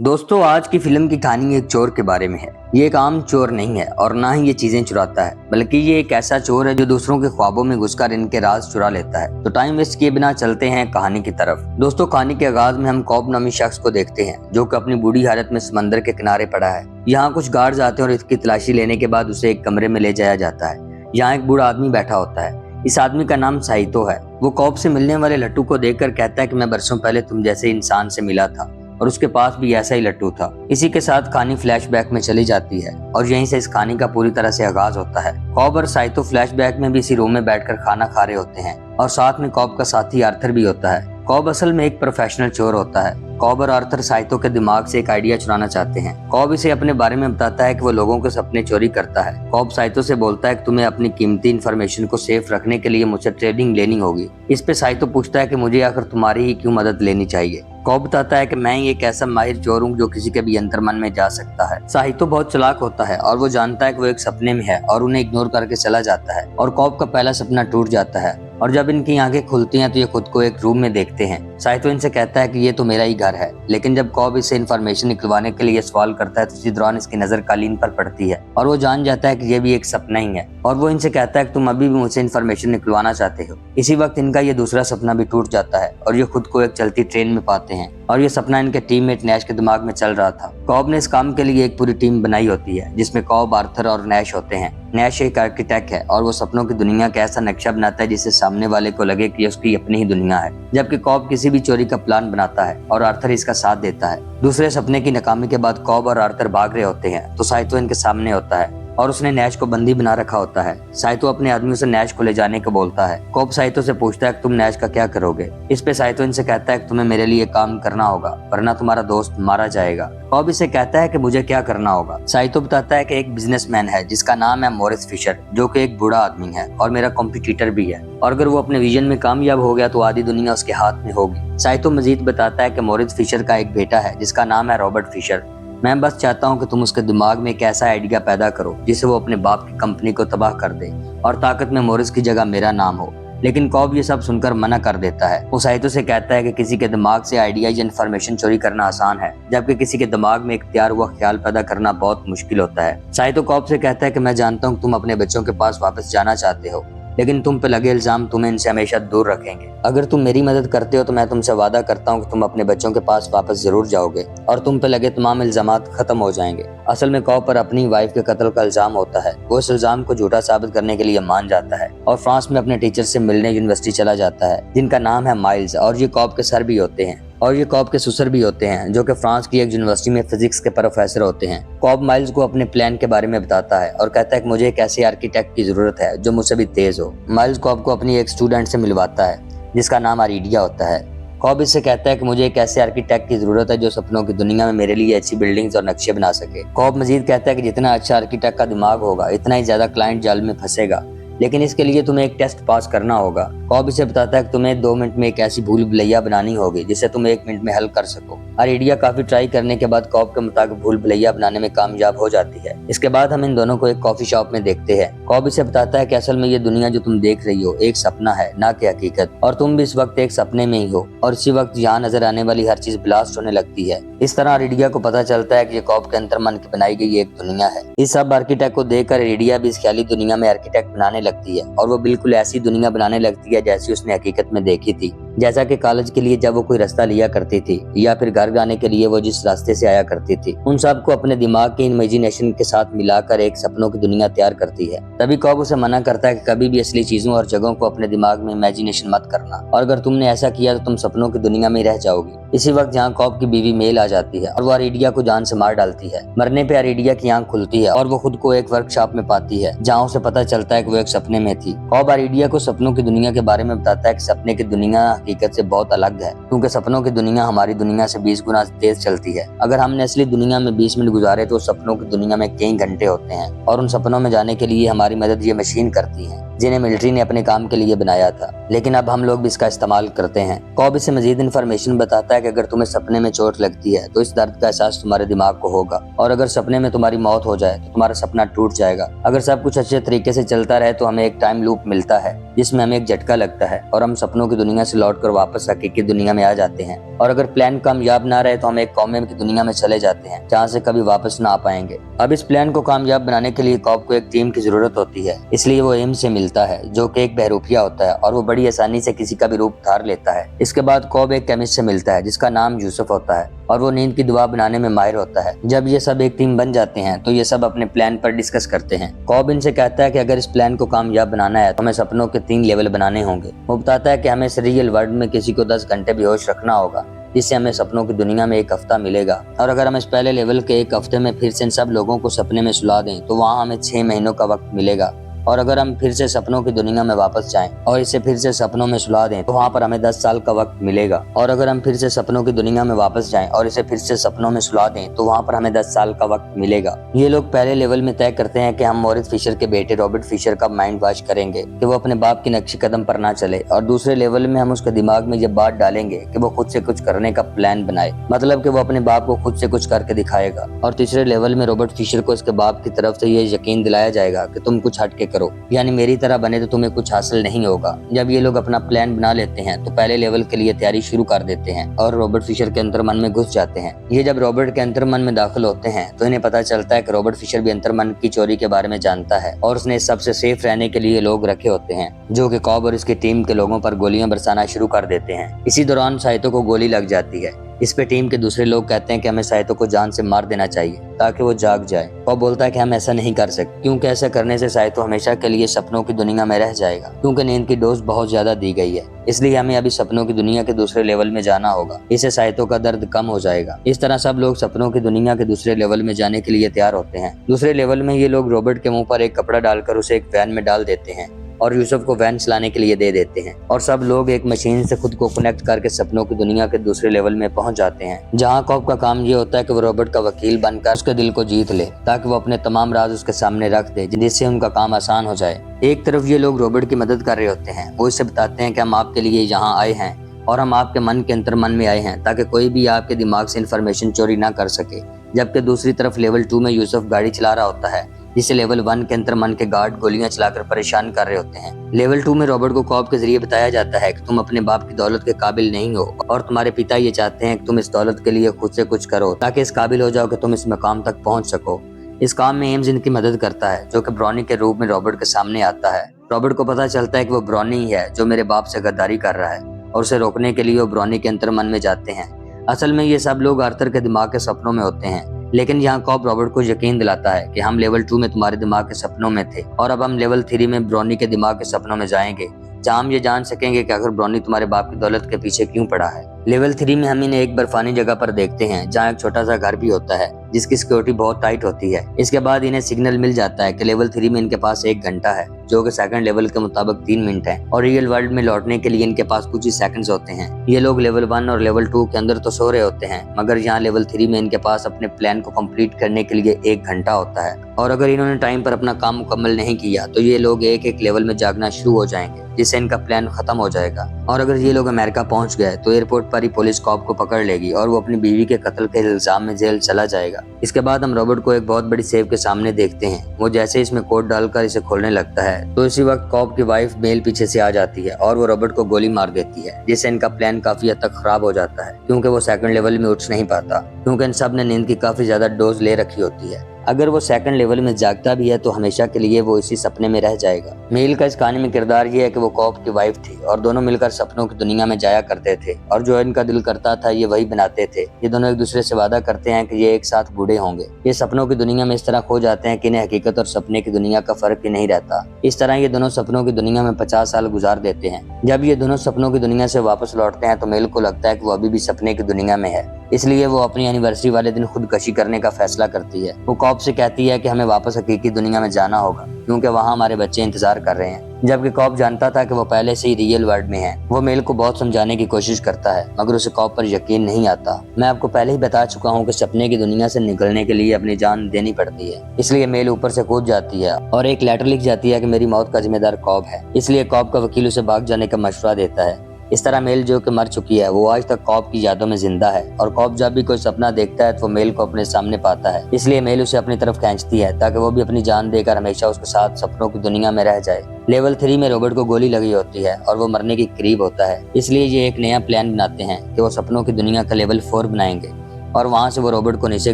दोस्तों, आज की फिल्म की कहानी एक चोर के बारे में है। ये एक आम चोर नहीं है और ना ही ये चीजें चुराता है, बल्कि ये एक ऐसा चोर है जो दूसरों के ख्वाबों में घुसकर इनके राज चुरा लेता है। तो टाइम वेस्ट किए बिना चलते हैं कहानी की तरफ। दोस्तों, कहानी के आगाज में हम कॉब नामी शख्स को देखते हैं जो कि अपनी बूढ़ी हालत में समंदर के किनारे पड़ा है। यहाँ कुछ गार्ड्स आते हैं और इसकी तलाशी लेने के बाद उसे एक कमरे में ले जाया जाता है। यहाँ एक बूढ़ा आदमी बैठा होता है। इस आदमी का नाम साइतो है। वो कॉब से मिलने वाले लट्टू को देखकर कहता है कि मैं बरसों पहले तुम जैसे इंसान से मिला था और उसके पास भी ऐसा ही लट्टू था। इसी के साथ कहानी फ्लैशबैक में चली जाती है और यहीं से इस कहानी का पूरी तरह से आगाज होता है। कॉब और साइतो फ्लैशबैक में भी इसी रूम में बैठकर खाना खा रहे होते हैं और साथ में कॉब का साथी आर्थर भी होता है। कॉब असल में एक प्रोफेशनल चोर होता है। कॉब और आर्थर साइतो के दिमाग से एक आइडिया चुराना चाहते हैं। कॉब इसे अपने बारे में बताता है कि वो लोगों के सपने चोरी करता है। कॉब साइतो से बोलता है कि तुम्हें अपनी कीमती इंफॉर्मेशन को सेफ रखने के लिए मुझसे ट्रेनिंग लेनी होगी। इस पे साइतो पूछता है कि मुझे आखिर तुम्हारी ही क्यों मदद लेनी चाहिए। कॉब बताता है कि मैं एक ऐसा माहिर चोर हूँ जो किसी के भी अंतर मन में जा सकता है। साहितो बहुत चालाक होता है और वो जानता है कि वो एक सपने में है और उन्हें इग्नोर करके चला जाता है और कॉब का पहला सपना टूट जाता है और जब इनकी आंखें खुलती हैं तो ये खुद को एक रूम में देखते हैं। साहितो इनसे कहता है कि ये तो मेरा ही घर है, लेकिन जब कॉब इससे इन्फॉर्मेशन निकलवाने के लिए सवाल करता है तो इसी दौरान इसकी नजर कालीन पर पड़ती है और वो जान जाता है कि ये भी एक सपना ही है और वो इनसे कहता है कि तुम अभी भी मुझसे इन्फॉर्मेशन निकलवाना चाहते हो। इसी वक्त इनका ये दूसरा सपना भी टूट जाता है और ये खुद को एक चलती ट्रेन में पाते हैं और ये सपना इनके टीममेट नैश के दिमाग में चल रहा था। कॉब ने इस काम के लिए एक पूरी टीम बनाई होती है जिसमें कॉब, आर्थर और नैश होते हैं। नैश एक आर्किटेक्ट है और वो सपनों की दुनिया का ऐसा नक्शा बनाता है जिससे सामने वाले को लगे कि उसकी अपनी ही दुनिया है, जबकि कॉब किसी भी चोरी का प्लान बनाता है और आर्थर इसका साथ देता है। दूसरे सपने की नाकामी के बाद कॉब और आर्थर भाग रहे होते हैं तो साइतो इनके सामने होता है और उसने नैश को बंदी बना रखा होता है। साइतो अपने आदमियों से नैश को ले जाने को बोलता है। कॉब साइतो से पूछता है कि तुम नैश का क्या करोगे। इस पे साइतो इनसे कहता है कि तुम्हें मेरे लिए काम करना होगा वरना तुम्हारा दोस्त मारा जाएगा। कॉब इसे कहता है कि मुझे क्या करना होगा। साइतो बताता है कि एक बिजनेसमैन है जिसका नाम है मॉरिस फिशर, जो कि एक बूढ़ा आदमी है और मेरा कॉम्पिटिटर भी है और अगर वो अपने विजन में कामयाब हो गया तो आधी दुनिया उसके हाथ में होगी। साइतो मजीद बताता है कि मॉरिस फिशर का एक बेटा है जिसका नाम है रॉबर्ट फिशर। मैं बस चाहता हूँ कि तुम उसके दिमाग में एक ऐसा आइडिया पैदा करो जिससे वो अपने बाप की कंपनी को तबाह कर दे और ताकत में मॉरिस की जगह मेरा नाम हो। लेकिन कॉब ये सब सुनकर मना कर देता है। वो साइतो से कहता है कि किसी के दिमाग से आइडिया या इन्फॉर्मेशन चोरी करना आसान है, जबकि किसी के दिमाग में एक तैयार हुआ ख्याल पैदा करना बहुत मुश्किल होता है। साइतो कॉब से कहता है कि मैं जानता हूँ तुम अपने बच्चों के पास वापस जाना चाहते हो, लेकिन तुम पे लगे इल्जाम तुम्हें इनसे हमेशा दूर रखेंगे। अगर तुम मेरी मदद करते हो तो मैं तुमसे वादा करता हूँ कि तुम अपने बच्चों के पास वापस जरूर जाओगे और तुम पे लगे तमाम इल्जामात खत्म हो जाएंगे। असल में कॉब पर अपनी वाइफ के कत्ल का इल्जाम होता है। वो इस इल्जाम को झूठा साबित करने के लिए मान जाता है और फ्रांस में अपने टीचर से मिलने यूनिवर्सिटी चला जाता है जिनका नाम है माइल्स, और ये कॉब के सर भी होते हैं और ये कॉब के ससुर भी होते हैं जो कि फ्रांस की एक यूनिवर्सिटी में फिजिक्स के प्रोफेसर होते हैं। कॉब माइल्स को अपने प्लान के बारे में बताता है और कहता है कि मुझे एक ऐसे आर्किटेक्ट की जरूरत है जो मुझसे भी तेज हो। माइल्स कॉब को अपनी एक स्टूडेंट से मिलवाता है जिसका नाम आरिडिया होता है। कॉब इससे कहता है कि मुझे एक ऐसे आर्किटेक्ट की जरूरत है जो सपनों की दुनिया में मेरे लिए अच्छी बिल्डिंग्स और नक्शे बना सके। कॉब मजीद कहता है कि जितना अच्छा आर्किटेक्ट का दिमाग होगा इतना ही ज्यादा क्लाइंट जाल में फंसेगा, लेकिन इसके लिए तुम्हें एक टेस्ट पास करना होगा। कॉब इसे बताता है कि तुम्हें 2 मिनट में एक ऐसी भूल भुलैया बनानी होगी जिसे तुम 1 मिनट में हल कर सको। आरिडिया काफी ट्राई करने के बाद कॉब के मुताबिक भूल भुलैया बनाने में कामयाब हो जाती है। इसके बाद हम इन दोनों को एक कॉफी शॉप में देखते हैं। कॉब इसे बताता है कि असल में ये दुनिया जो तुम देख रही हो एक सपना है, ना कि हकीकत, और तुम भी इस वक्त एक सपने में ही हो और इसी वक्त यहाँ नजर आने वाली हर चीज ब्लास्ट होने लगती है। इस तरह आरिडिया को पता चलता है कि ये कॉब के अंतर मन की बनाई गई एक दुनिया है। इस सब आर्किटेक्ट को देखकर आरिडिया भी इस ख्याली दुनिया में आर्किटेक्ट बनाने लगती है और वो बिल्कुल ऐसी दुनिया बनाने लगती है जैसी उसने हकीकत में देखी थी। जैसा कि कॉलेज के लिए जब वो कोई रास्ता लिया करती थी या फिर घर जाने के लिए वो जिस रास्ते से आया करती थी, उन सब को अपने दिमाग के इमेजिनेशन के साथ मिलाकर एक सपनों की दुनिया तैयार करती है। तभी कॉब उसे मना करता है कि कभी भी असली चीजों और जगहों को अपने दिमाग में इमेजिनेशन मत करना और अगर तुमने ऐसा किया तो तुम सपनों की दुनिया में रह जाओगी। इसी वक्त जहाँ कॉब की बीवी मेल आ जाती है और वो आरिडिया को जान से मार डालती है। मरने पे आरिडिया की आंख खुलती है और वो खुद को एक वर्कशॉप में पाती है जहाँ उसे पता चलता है कि वो एक सपने में थी। कॉब आरिडिया को सपनों की दुनिया के बारे में बताता है कि सपने की दुनिया हकीकत से बहुत अलग है, क्योंकि सपनों की दुनिया हमारी दुनिया से 20 गुना तेज चलती है। अगर हमने असली दुनिया में 20 मिनट गुजारे तो सपनों की दुनिया में कई घंटे होते हैं और उन सपनों में जाने के लिए हमारी मदद ये मशीन करती है जिन्हें मिलिट्री ने अपने काम के लिए बनाया था, लेकिन अब हम लोग भी इसका इस्तेमाल करते हैं। कॉब इसे मजीद इन्फॉर्मेशन बताता है कि अगर तुम्हें सपने में चोट लगती है तो इस दर्द का एहसास तुम्हारे दिमाग को होगा और अगर सपने में तुम्हारी मौत हो जाए तो तुम्हारा सपना टूट जाएगा। अगर सब कुछ अच्छे तरीके से चलता रहे तो हमें एक टाइम लूप मिलता है जिसमें हमें एक झटका लगता है और हम सपनों की दुनिया से लौट लौटकर वापस हकीकी दुनिया में आ जाते हैं। और अगर प्लान कामयाब ना रहे तो हम एक कौमे की दुनिया में चले जाते हैं जहाँ से कभी वापस ना आ पाएंगे। अब इस प्लान को कामयाब बनाने के लिए कॉब को एक टीम की जरूरत होती है, इसलिए वो एम से मिलता है जो कि एक बहरूपिया होता है और वो बड़ी आसानी से किसी का भी रूप धार लेता है। इसके बाद कॉब एक केमिस्ट से मिलता है जिसका नाम यूसुफ होता है और वो नींद की दवा बनाने में माहिर होता है। जब ये सब एक टीम बन जाते हैं तो ये सब अपने प्लान पर डिस्कस करते हैं। कॉब इनसे कहता है कि अगर इस प्लान को कामयाब बनाना है तो हमें सपनों के 3 लेवल बनाने होंगे। वो बताता है कि हमें इस रियल वर्ल्ड में किसी को 10 घंटे बेहोश रखना होगा जिससे हमें सपनों की दुनिया में 1 हफ्ता मिलेगा, और अगर हम इस पहले लेवल के 1 हफ्ते में फिर से इन सब लोगों को सपने में सुला दें तो वहाँ हमें 6 महीनों का वक्त मिलेगा, और अगर हम फिर से सपनों की दुनिया में वापस जाएं और इसे फिर से सपनों में सुला दें तो वहाँ पर हमें 10 साल का वक्त मिलेगा, और अगर हम फिर से सपनों की दुनिया में वापस जाएं और इसे फिर से सपनों में सुला दें तो वहाँ पर हमें 10 साल का वक्त मिलेगा। ये लोग पहले लेवल में तय करते हैं कि हम मॉरिस फिशर के बेटे रॉबर्ट फिशर का माइंड वॉश करेंगे कि वो अपने बाप की नक्शे कदम पर ना चले, और दूसरे लेवल में हम उसके दिमाग में ये बात डालेंगे कि वो खुद से कुछ करने का प्लान बनाए, मतलब कि वो अपने बाप को खुद से कुछ करके दिखाएगा। और तीसरे लेवल में रॉबर्ट फिशर को इसके बाप की तरफ से ये यकीन दिलाया जाएगा कि तुम कुछ हटके करो, यानी मेरी तरह बने तो तुम्हें कुछ हासिल नहीं होगा। जब ये लोग अपना प्लान बना लेते हैं तो पहले लेवल के लिए तैयारी शुरू कर देते हैं और रॉबर्ट फिशर के अंतर्मन में घुस जाते हैं। ये जब रॉबर्ट के अंतर्मन में दाखिल होते हैं तो इन्हें पता चलता है कि रॉबर्ट फिशर भी अंतर्मन की चोरी के बारे में जानता है और उसने सबसे सेफ रहने के लिए लोग रखे होते हैं जो कि कॉब और इसकी टीम के लोगों पर गोलियां बरसाना शुरू कर देते हैं। इसी दौरान साइतो को गोली लग जाती है। इस पे टीम के दूसरे लोग कहते हैं कि हमें साइतो को जान से मार देना चाहिए ताकि वो जाग जाए। कॉब बोलता है कि हम ऐसा नहीं कर सकते क्योंकि ऐसा करने से साइतो हमेशा के लिए सपनों की दुनिया में रह जाएगा, क्योंकि नींद की डोज बहुत ज्यादा दी गई है, इसलिए हमें अभी सपनों की दुनिया के दूसरे लेवल में जाना होगा, इससे साइतो का दर्द कम हो जाएगा। इस तरह सब लोग सपनों की दुनिया के दूसरे लेवल में जाने के लिए तैयार होते हैं। दूसरे लेवल में ये लोग रॉबर्ट के मुंह पर एक कपड़ा डालकर उसे एक वैन में डाल देते हैं और यूसुफ को वैन चलाने के लिए दे देते हैं, और सब लोग एक मशीन से खुद को कनेक्ट करके सपनों की दुनिया के दूसरे लेवल में पहुंच जाते हैं, जहां कॉब का काम ये होता है कि वो रॉबर्ट का वकील बनकर उसके दिल को जीत ले ताकि वो अपने तमाम राज उसके सामने रख दे जिससे उनका काम आसान हो जाए। एक तरफ ये लोग रॉबर्ट की मदद कर रहे होते हैं, वो इसे बताते हैं कि हम आपके लिए यहाँ आए हैं और हम आपके मन के अंतर्मन में आए हैं ताकि कोई भी आपके दिमाग से इंफॉर्मेशन चोरी ना कर सके। जबकि दूसरी तरफ लेवल 2 में यूसुफ गाड़ी चला रहा होता है जिसे लेवल 1 के अंतर्मन के गार्ड गोलियां चलाकर परेशान कर रहे होते हैं। लेवल 2 में रॉबर्ट को कॉब के जरिए बताया जाता है कि तुम अपने बाप की दौलत के काबिल नहीं हो और तुम्हारे पिता ये चाहते हैं कि तुम इस दौलत के लिए खुद से कुछ करो ताकि इस काबिल हो जाओ कि तुम इस मकाम तक पहुंच सको। इस काम में एम्स इनकी मदद करता है जो कि ब्रॉनी के रूप में रॉबर्ट के सामने आता है। रॉबर्ट को पता चलता है कि वो ब्रॉनी ही है जो मेरे बाप से गद्दारी कर रहा है और उसे रोकने के लिए वो ब्रॉनी के अंतर्मन में जाते हैं। असल में ये सब लोग आर्थर के दिमाग के सपनों में होते हैं, लेकिन यहाँ कॉब रॉबर्ट को यकीन दिलाता है कि हम लेवल 2 में तुम्हारे दिमाग के सपनों में थे और अब हम लेवल 3 में ब्रॉनी के दिमाग के सपनों में जाएंगे जहाँ हम ये जान सकेंगे कि आखिर ब्रॉनी तुम्हारे बाप की दौलत के पीछे क्यों पड़ा है। लेवल 3 में हम इन्हें एक बर्फानी जगह पर देखते हैं जहाँ एक छोटा सा घर भी होता है जिसकी सिक्योरिटी बहुत टाइट होती है। इसके बाद इन्हें सिग्नल मिल जाता है कि लेवल 3 में इनके पास 1 घंटा है जो कि सेकंड लेवल के मुताबिक 3 मिनट है और रियल वर्ल्ड में लौटने के लिए इनके पास कुछ ही सेकंड्स होते हैं। ये लोग लेवल 1 और लेवल 2 के अंदर तो सो रहे होते हैं, मगर यहाँ लेवल 3 में इनके पास अपने प्लान को कंप्लीट करने के लिए 1 घंटा होता है, और अगर इन्होंने टाइम पर अपना काम मुकम्मल नहीं किया तो ये लोग एक एक लेवल में जागना शुरू हो जाएंगे जिससे इनका प्लान खत्म हो जाएगा। और अगर ये लोग अमेरिका पहुंच गए तो एयरपोर्ट पर ही पुलिस कॉब को पकड़ लेगी और वो अपनी बीवी के कत्ल के इल्जाम में जेल चला जाएगा। इसके बाद हम रॉबर्ट को एक बहुत बड़ी सेफ के सामने देखते हैं। वो जैसे इसमें कोड डालकर इसे खोलने लगता है तो इसी वक्त कॉब की वाइफ मेल पीछे से आ जाती है और वो रॉबर्ट को गोली मार देती है, जिससे इनका प्लान काफी हद तक खराब हो जाता है क्योंकि वो सेकंड लेवल में उठ नहीं पाता क्योंकि इन सब ने नींद की काफी ज्यादा डोज ले रखी होती है। अगर वो सेकंड लेवल में जागता भी है तो हमेशा के लिए वो इसी सपने में रह जाएगा। मेल का इस कहानी में किरदार ये है कि वो कॉब की वाइफ थी और दोनों मिलकर सपनों की दुनिया में जाया करते थे और जो इनका दिल करता था ये वही बनाते थे। ये दोनों एक दूसरे से वादा करते हैं कि ये एक साथ बूढ़े होंगे। ये सपनों की दुनिया में इस तरह खो जाते हैं कि इन्हें हकीकत और सपने की दुनिया का फर्क ही नहीं रहता। इस तरह ये दोनों सपनों की दुनिया में 50 साल गुजार देते हैं। जब ये दोनों सपनों की दुनिया से वापस लौटते हैं तो मेल को लगता है कि वो अभी भी सपने की दुनिया में है, इसलिए वो अपनी एनिवर्सरी वाले दिन खुदकशी करने का फैसला करती है। वो कॉब से कहती है कि हमें वापस हकीकी दुनिया में जाना होगा क्योंकि वहाँ हमारे बच्चे इंतजार कर रहे हैं, जबकि कॉब जानता था कि वो पहले से ही रियल वर्ल्ड में है। वो मेल को बहुत समझाने की कोशिश करता है मगर उसे कॉब पर यकीन नहीं आता। मैं आपको पहले ही बता चुका हूँ कि सपने की दुनिया से निकलने के लिए अपनी जान देनी पड़ती है, इसलिए मेल ऊपर से कूद जाती है और एक लेटर लिख जाती है कि मेरी मौत का जिम्मेदार कॉब है। इसलिए कॉब का वकील उसे भाग जाने का मशवरा देता है। इस तरह मेल जो कि मर चुकी है वो आज तक कॉब की यादों में जिंदा है और कॉब जब भी कोई सपना देखता है तो वो मेल को अपने सामने पाता है, इसलिए मेल उसे अपनी तरफ खींचती है ताकि वो भी अपनी जान देकर हमेशा उसके साथ सपनों की दुनिया में रह जाए। लेवल 3 में रोबोट को गोली लगी होती है और वो मरने के करीब होता है। इसलिए ये एक नया प्लान बनाते हैं कि वो सपनों की दुनिया का लेवल 4 बनाएंगे और वहाँ से वो रोबोट को नीचे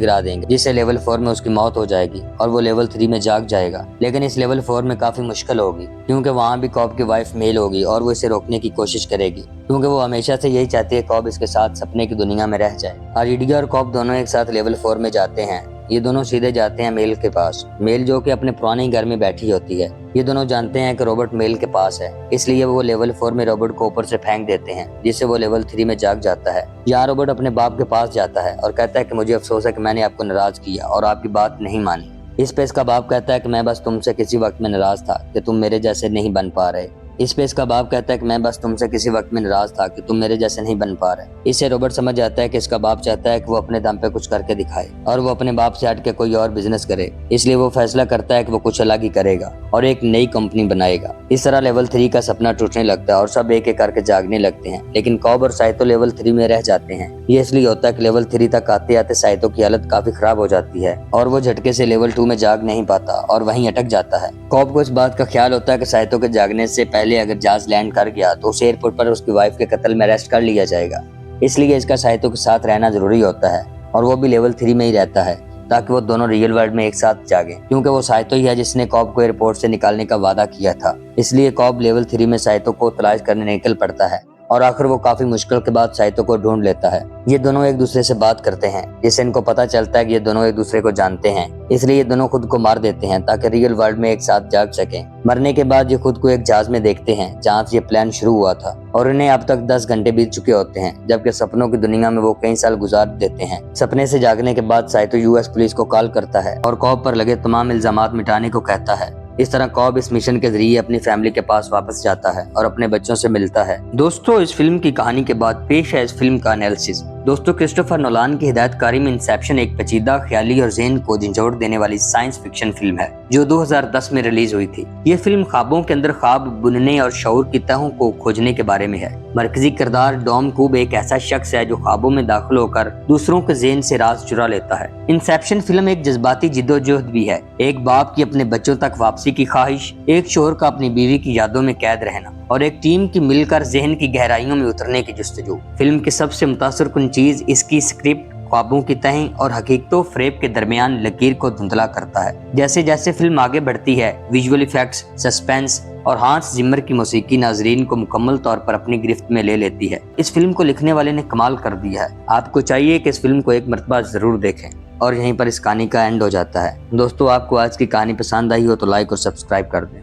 गिरा देंगे, जिससे लेवल 4 में उसकी मौत हो जाएगी और वो लेवल 3 में जाग जाएगा। लेकिन इस लेवल 4 में काफी मुश्किल होगी क्योंकि वहाँ भी कॉब की वाइफ मेल होगी और वो इसे रोकने की कोशिश करेगी क्योंकि वो हमेशा से यही चाहती है कॉब इसके साथ सपने की दुनिया में रह जाए। आरिडिया और कॉब दोनों एक साथ लेवल 4 में जाते हैं। ये दोनों सीधे जाते हैं मेल के पास। मेल जो कि अपने पुराने घर में बैठी होती है। ये दोनों जानते हैं कि रोबोट मेल के पास है, इसलिए वो लेवल 4 में रोबोट को ऊपर से फेंक देते हैं, जिससे वो लेवल 3 में जाग जाता है। यहाँ रोबोट अपने बाप के पास जाता है और कहता है कि मुझे अफसोस है कि मैंने आपको नाराज किया और आपकी बात नहीं मानी। इस पे इसका बाप कहता है कि मैं बस तुमसे किसी वक्त में नाराज था कि तुम मेरे जैसे नहीं बन पा रहे। इस पे इसका बाप कहता है कि मैं बस तुमसे किसी वक्त में नाराज था कि तुम मेरे जैसे नहीं बन पा रहे। इससे रोबोट समझ जाता है कि इसका बाप चाहता है कि वो अपने दम पे कुछ करके दिखाए और वो अपने बाप से हट के कोई और बिजनेस करे। इसलिए वो फैसला करता है कि वो कुछ अलग ही करेगा और एक नई कंपनी बनाएगा। इस तरह लेवल 3 का सपना टूटने लगता है और सब एक एक करके जागने लगते हैं, लेकिन कॉब और साइतो लेवल 3 में रह जाते हैं। ये इसलिए होता है कि लेवल 3 तक आते आते साइतो की हालत काफी खराब हो जाती है और वो झटके से लेवल 2 में जाग नहीं पाता और वहीं अटक जाता है। कॉब को इस बात का ख्याल होता है कि साइतो के जागने से पहले अगर जहाज लैंड कर गया तो उसे एयरपोर्ट पर उसकी वाइफ के कत्ल में अरेस्ट कर लिया जाएगा। इसलिए इसका साइतो के साथ रहना जरूरी होता है और वो भी लेवल 3 में ही रहता है ताकि वो दोनों रियल वर्ल्ड में एक साथ जागे, क्योंकि वो साइतो ही है जिसने कॉब को एयरपोर्ट से निकालने का वादा किया था। इसलिए कॉब लेवल 3 में साइतो को तलाश करने निकल पड़ता है और आखिर वो काफी मुश्किल के बाद साइतो को ढूंढ लेता है। ये दोनों एक दूसरे से बात करते हैं, जिससे इनको पता चलता है कि ये दोनों एक दूसरे को जानते हैं। इसलिए ये दोनों खुद को मार देते हैं ताकि रियल वर्ल्ड में एक साथ जाग सकें। मरने के बाद ये खुद को एक जहाज में देखते हैं जहाँ से ये प्लान शुरू हुआ था और इन्हें अब तक 10 घंटे बीत चुके होते हैं, जबकि सपनों की दुनिया में वो कई साल गुजार देते हैं। सपने से जागने के बाद साइतो यूएस पुलिस को कॉल करता है और कॉब पर लगे तमाम इल्जामात मिटाने को कहता है। इस तरह कॉब इस मिशन के जरिए अपनी फैमिली के पास वापस जाता है और अपने बच्चों से मिलता है। दोस्तों, इस फिल्म की कहानी के बाद पेश है इस फिल्म का एनालिसिस। दोस्तों, क्रिस्टोफर नोलान की हिदायतकारी में इंसेप्शन एक पेचीदा, ख्याली और ज़हन को झंझोड़ देने वाली साइंस फिक्शन फिल्म है जो 2010 में रिलीज हुई थी। ये फिल्म ख्वाबों के अंदर ख्वाब बुनने और शऊर की तहों को खोजने के बारे में है। मरकजी किरदार डॉम कूब एक ऐसा शख्स है जो ख्वाबों में दाखिल होकर दूसरों के ज़हन से राज चुरा लेता है। इंसेप्शन फिल्म एक जज्बाती जिद्दोजहद भी है। एक बाप की अपने बच्चों तक वापसी की ख्वाहिश, एक शोहर का अपनी बीवी की यादों में कैद रहना और एक टीम की मिलकर ज़हन की गहराइयों में उतरने की जुस्तजू। फिल्म की सबसे मुतासिरकुन चीज इसकी स्क्रिप्ट ख्वाबों की तहें और हकीकतों फ़रेब के दरमियान लकीर को धुंधला करता है। जैसे जैसे फिल्म आगे बढ़ती है, विजुअल इफेक्ट्स, सस्पेंस और हांस जिमर की मौसीकी नाजरीन को मुकम्मल तौर पर अपनी गिरफ्त में ले लेती है। इस फिल्म को लिखने वाले ने कमाल कर दिया है। आपको चाहिए कि इस फिल्म को एक मरतबा जरूर देखें। और यहीं पर इस कहानी का एंड हो जाता है। दोस्तों, आपको आज की कहानी पसंद आई हो तो लाइक और सब्सक्राइब कर दें।